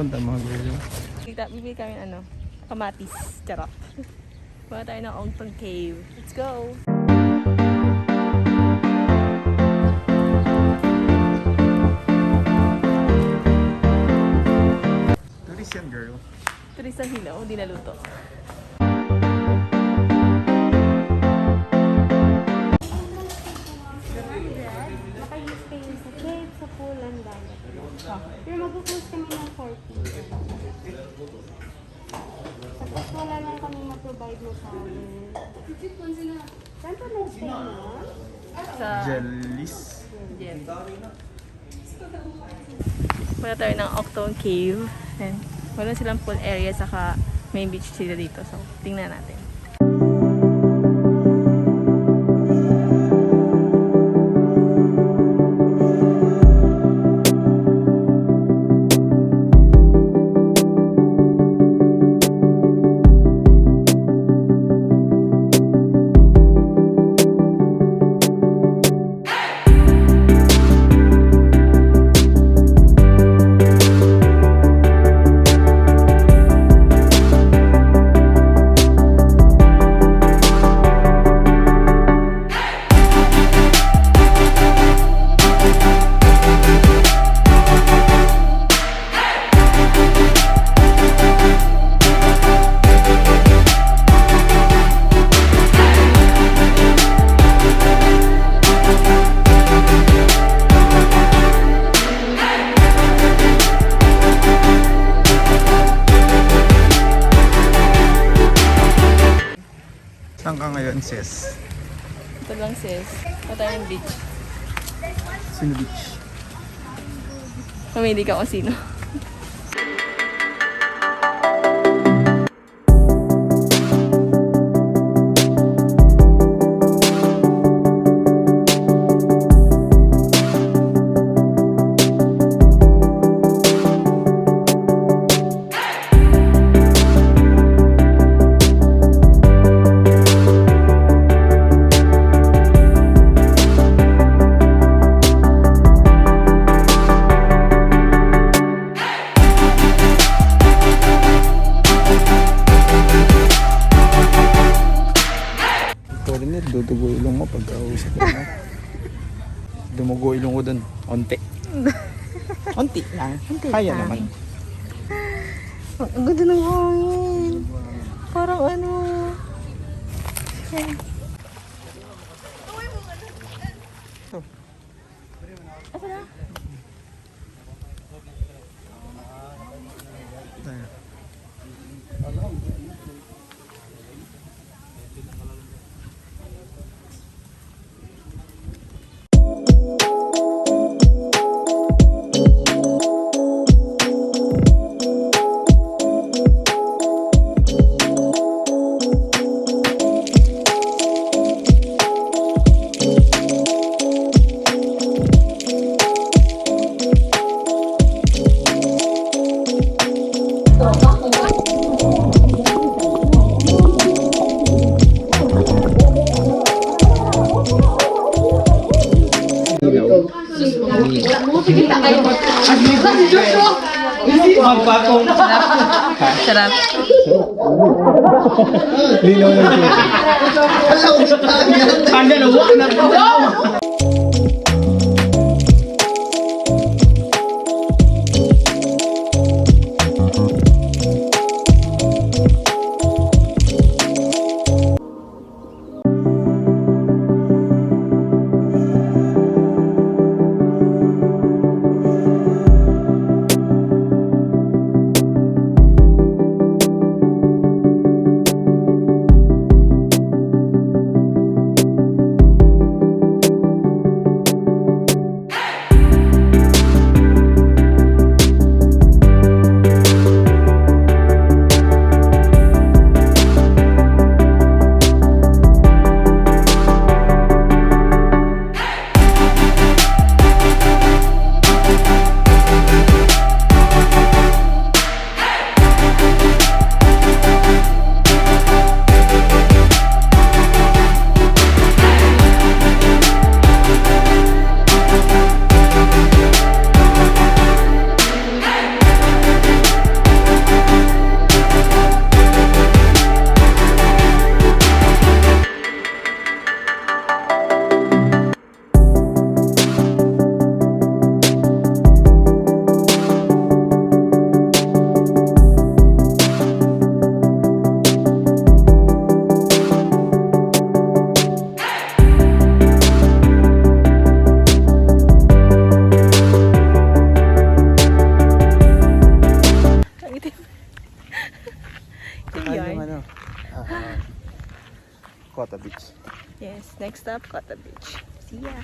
pupunta mga girl? Bibili kami kamatis. Charot. Punta tayo ng Ongtong Cave. Let's go! Tourist yan girl. Turis ang hilaw, hindi naluto. Maka-use kayo sa cave, sa pool, and dagat. Pero mag-post kami ng 40. Tapos wala lang kami ma-provide mo sa amin. Saan pa nag-stay mo? Sa Jellies. Jen. Punta tayo ng Ongtong Cave. And wala silang pool area, saka main beach sila dito. So, tingnan natin. Saan ka ngayon sis? Ito lang sis. Punta tayo ng beach. Sino beach? Mamili ka kung sino. Dudugo ilong mo pagkausap mo. Dumugo ilong ko dun. Onti. Onti lang. Onti Kaya lang. naman. Ang ganda ng hangin. Parang Asa na? Sarap. Linaw na siya. sa Cotta Beach. See ya!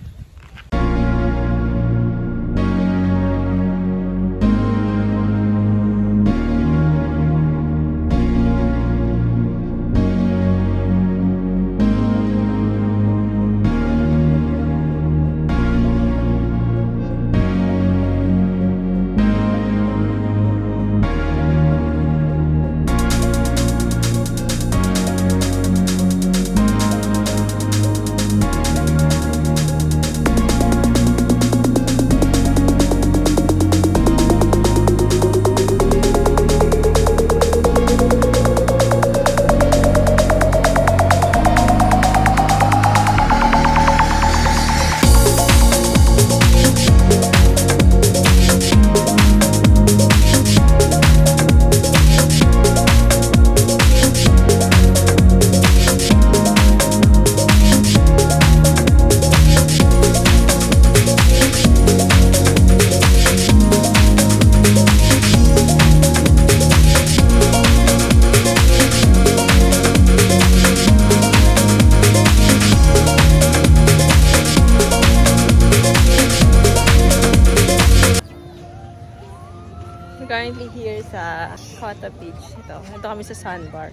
Currently here sa Cotta Beach. Ito kami sa sandbar.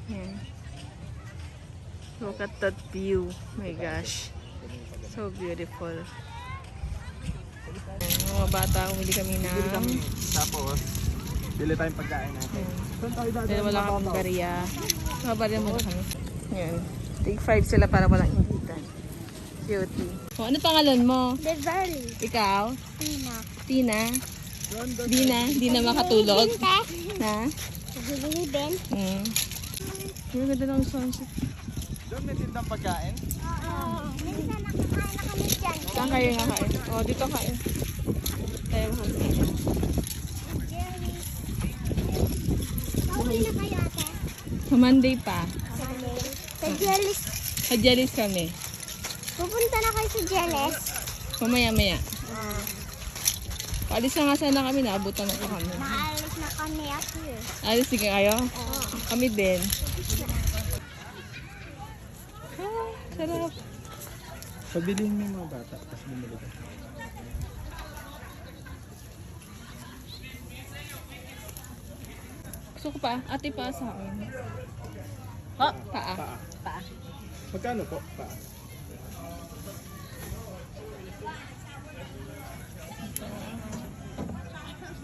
Yan. Look at that view. My gosh. So beautiful. Yan, mga bata, umili kami ng... Tapos, bili tayong pagkain natin. Dahil wala kami bariya. Mga bariya muna kami. Yan. Take 5 sila para walang ingitan. Cutie. Oh, ano pangalan mo? Beverly. Ikaw? Tina. Tina? Di na makatulog. Na? Ben? Ang ganda ng sunset. Doon may tindang pagkain. Oo. Minsan nakakain na kami dyan. Saan kayo nga kain? Oh, dito kain. Tayo hansin. Jerry. Pauwi na kayo ate? Sa Monday pa. Sa Jelly's. Sa Jelly's kami. Pupunta na kayo sa Jelly's. Mamaya-maya. Paalis na nga sana kami. Naabutan na pa kami. Naalis na kami ako eh. Alis sige kayo? Oo. Kami din. Ah, sarap. Pabilihin mo yung mga bata, tapos bumili ka. Gusto ko pa. Ate pa sa akin. Ha? Paa. Paa. Magkano po? Paa.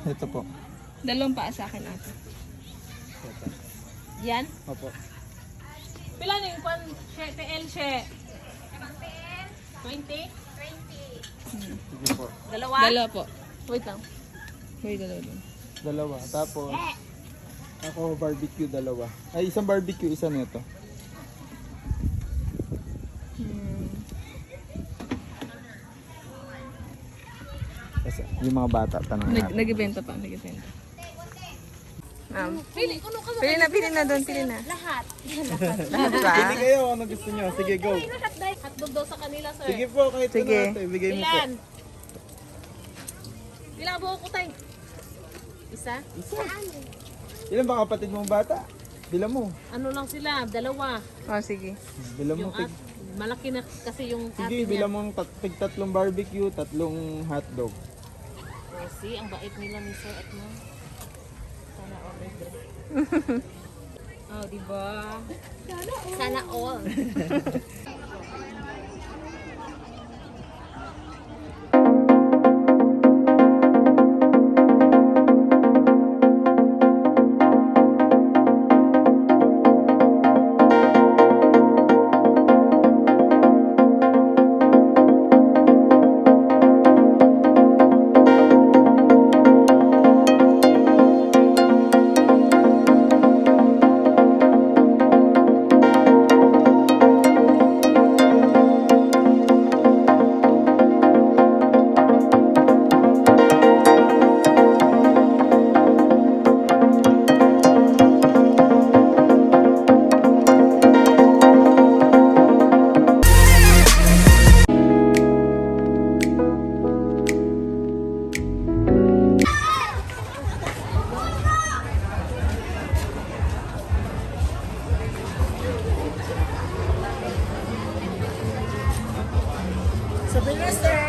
Ito po. Dalawang paa sa akin ate. Ito. Yan? Opo. Pila na yung pan? TL, she. 20? Sige po. Dalawa po. Wait lang. Wait, dalawa lang. Dalawa. Tapos, ako barbecue dalawa. Ay, isang barbecue, isa nito. Kasi yung mga bata, tanong natin. Nagbenta pa, nagbenta. Pili na doon, pili na. Lahat. Lahat ba? Pili kayo kung ano gusto nyo. Sige, go. Hotdog daw sa kanila, sir. Sige po, kahit Sige. ano natin. Bigay mo po. Ilang buhok ko tayo? Isa? Ilan ba kapatid mong bata? Bilang mo. Ano lang sila, dalawa. Oh, sige. Bilang mo. Yung at, malaki na kasi yung Sige, bilang mo tatlong barbecue, tatlong hotdog. Oh, see, ang bait nila ni Sir at Ma'am. Sana all din. Oh, diba? Sana all. Sabi na, sir.